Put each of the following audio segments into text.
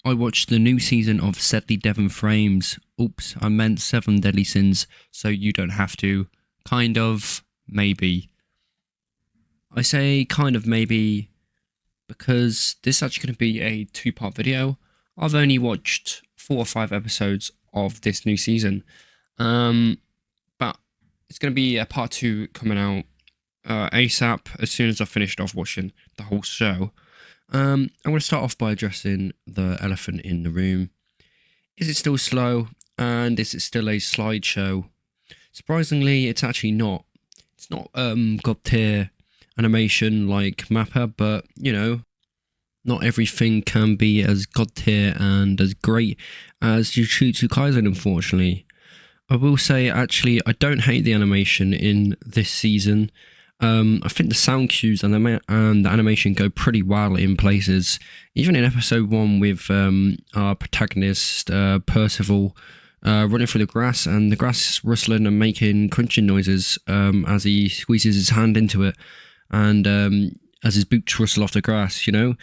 I watched the new season of Sedley Devon Frames. Oops, I meant Seven Deadly Sins, so you don't have to. Kind of, maybe. I say kind of maybe because this is actually going to be a two-part video. I've only watched 4 or 5 episodes of this new season, but it's going to be a part 2 coming out ASAP as soon as I've finished off watching the whole show. I'm going to start off by addressing the elephant in the room. Is it still slow? And is it still a slideshow? Surprisingly, it's actually not. It's not god tier animation like Mappa, but you know, not everything can be as god tier and as great as Jujutsu Kaisen, unfortunately. I will say, actually, I don't hate the animation in this season. I think the sound cues and the animation go pretty well in places. Even in episode 1 with our protagonist, Percival, running through the grass and the grass rustling and making crunching noises as he squeezes his hand into it and as his boots rustle off the grass, you know.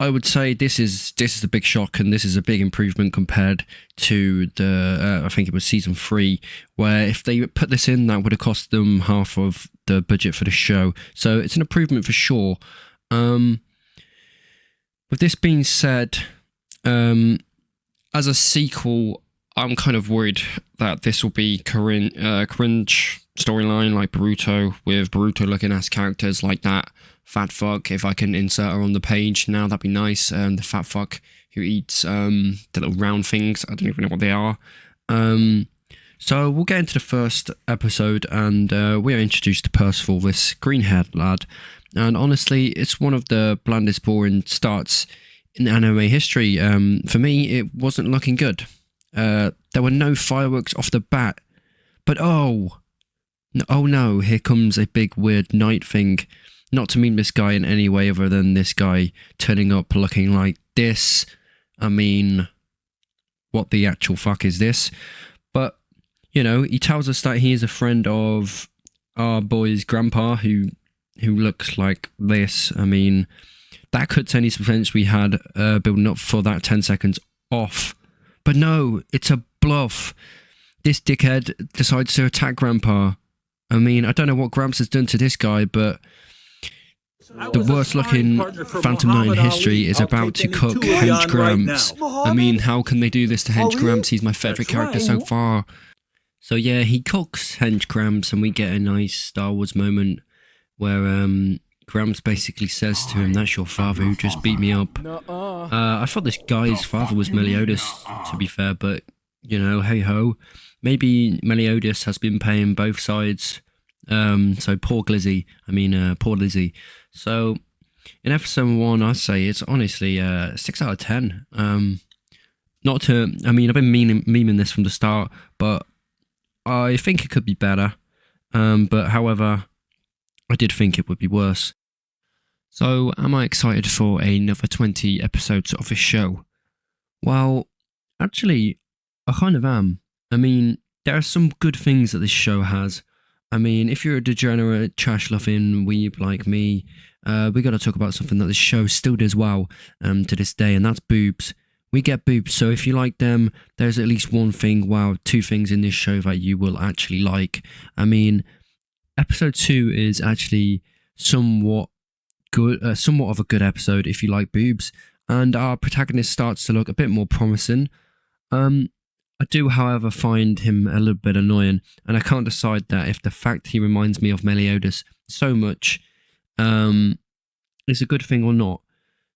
I would say this is a big shock, and this is a big improvement compared to the I think it was season 3, where if they put this in, that would have cost them half of the budget for the show. So it's an improvement for sure. With this being said, as a sequel, I'm kind of worried that this will be cringe storyline like Boruto, with Boruto looking at characters like that fat fuck. If I can insert her on the page now, that'd be nice. The fat fuck who eats the little round things. I don't even know what they are. So we'll get into the first episode, and we are introduced to Percival, this green-haired lad. And honestly, it's one of the blandest, boring starts in anime history. For me, it wasn't looking good. There were no fireworks off the bat, but oh no, here comes a big weird night thing. Not to mean this guy in any way other than this guy turning up looking like this. I mean, what the actual fuck is this? But, you know, he tells us that he is a friend of our boy's grandpa who looks like this. I mean, that cuts any suspense we had building up for that 10 seconds off. But no, it's a bluff. This dickhead decides to attack Grandpa. I mean, I don't know what Gramps has done to this guy, but the worst looking Phantom Knight in history is about to cook Hench Gramps. I mean, how can they do this to Hench Gramps? He's my favourite character so far. So yeah, he cooks Hench Gramps, and we get a nice Star Wars moment where Gramps basically says to him, "That's your father who just beat me up." I thought this guy's father was Meliodas, to be fair, but, you know, hey ho. Maybe Meliodas has been paying both sides. So poor Lizzie. So in episode 1, I'd say it's honestly 6 out of 10. I've been memeing this from the start, but I think it could be better. But however, I did think it would be worse. So am I excited for another 20 episodes of this show? Well, actually, I kind of am. I mean, there are some good things that this show has. I mean, if you're a degenerate, trash-loving weeb like me, we got to talk about something that this show still does well to this day, and that's boobs. We get boobs, so if you like them, there's at least one thing, wow, 2 things in this show that you will actually like. I mean, episode 2 is actually somewhat of a good episode if you like boobs, and our protagonist starts to look a bit more promising. I do, however, find him a little bit annoying, and I can't decide that if the fact he reminds me of Meliodas so much is a good thing or not.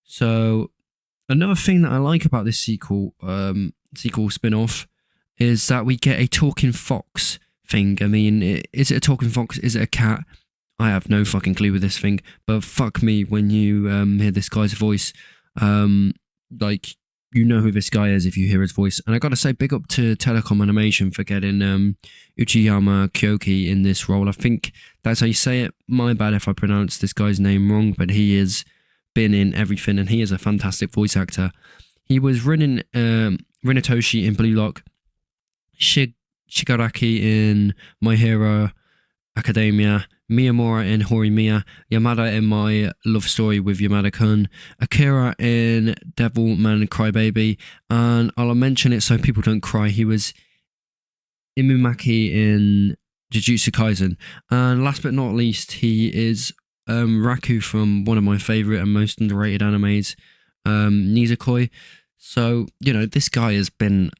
So another thing that I like about this sequel spin-off is that we get a talking fox thing. I mean, is it a talking fox? Is it a cat? I have no fucking clue with this thing, but fuck me when you hear this guy's voice. Like, you know who this guy is if you hear his voice. And I gotta say, big up to Telecom Animation for getting Uchiyama Kyoki in this role. I think that's how you say it. My bad if I pronounce this guy's name wrong, but he has been in everything, and he is a fantastic voice actor. He was running Rinatoshi in Blue Lock, Shigaraki in My Hero Academia, Miyamura in Horimiya, Yamada in My Love Story with Yamada-kun, Akira in Devilman Crybaby, and I'll mention it so people don't cry. He was Imumaki in Jujutsu Kaisen, and last but not least, he is Raku from one of my favorite and most underrated animes, Nizukoi. So, you know, this guy has been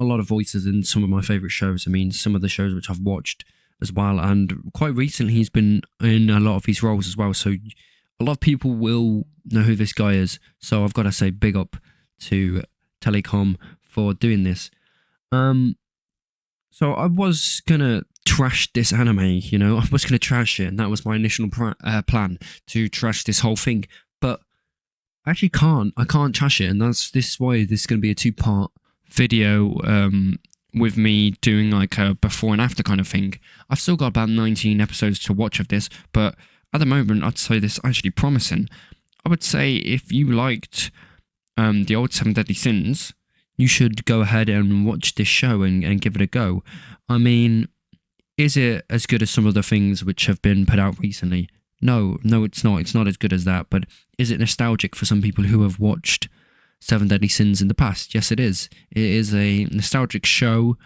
a lot of voices in some of my favorite shows. I mean, some of the shows which I've watched as well, and quite recently he's been in a lot of these roles as well. So a lot of people will know who this guy is. So I've got to say big up to Telecom for doing this. So I was gonna trash this anime, you know, I was gonna trash it, and that was my initial plan, to trash this whole thing. But I actually can't. I can't trash it, and this is why this is gonna be a 2-part video. With me doing like a before and after kind of thing. I've still got about 19 episodes to watch of this, but at the moment I'd say this is actually promising. I would say if you liked the old Seven Deadly Sins, you should go ahead and watch this show and give it a go. I mean, is it as good as some of the things which have been put out recently? No, it's not. It's not as good as that. But is it nostalgic for some people who have watched Seven Deadly Sins in the past? Yes, it is. It is a nostalgic show,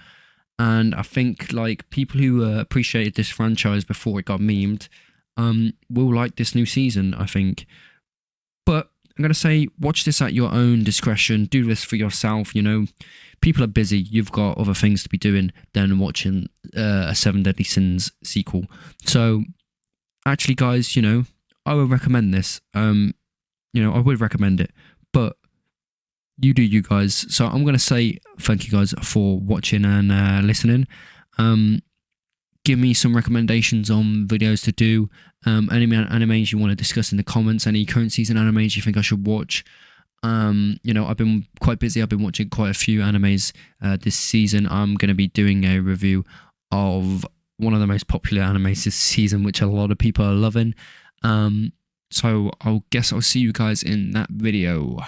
and I think like people who appreciated this franchise before it got memed will like this new season, I think. But I'm gonna say watch this at your own discretion. Do this for yourself. You know, people are busy. You've got other things to be doing than watching a Seven Deadly Sins sequel. So actually, guys, you know, I would recommend this. You know, I would recommend it, but you do you guys. So I'm going to say thank you guys for watching and listening. Give me some recommendations on videos to do. Any animes you want to discuss in the comments. Any current season animes you think I should watch. You know, I've been quite busy. I've been watching quite a few animes this season. I'm going to be doing a review of one of the most popular animes this season, which a lot of people are loving. So I'll see you guys in that video.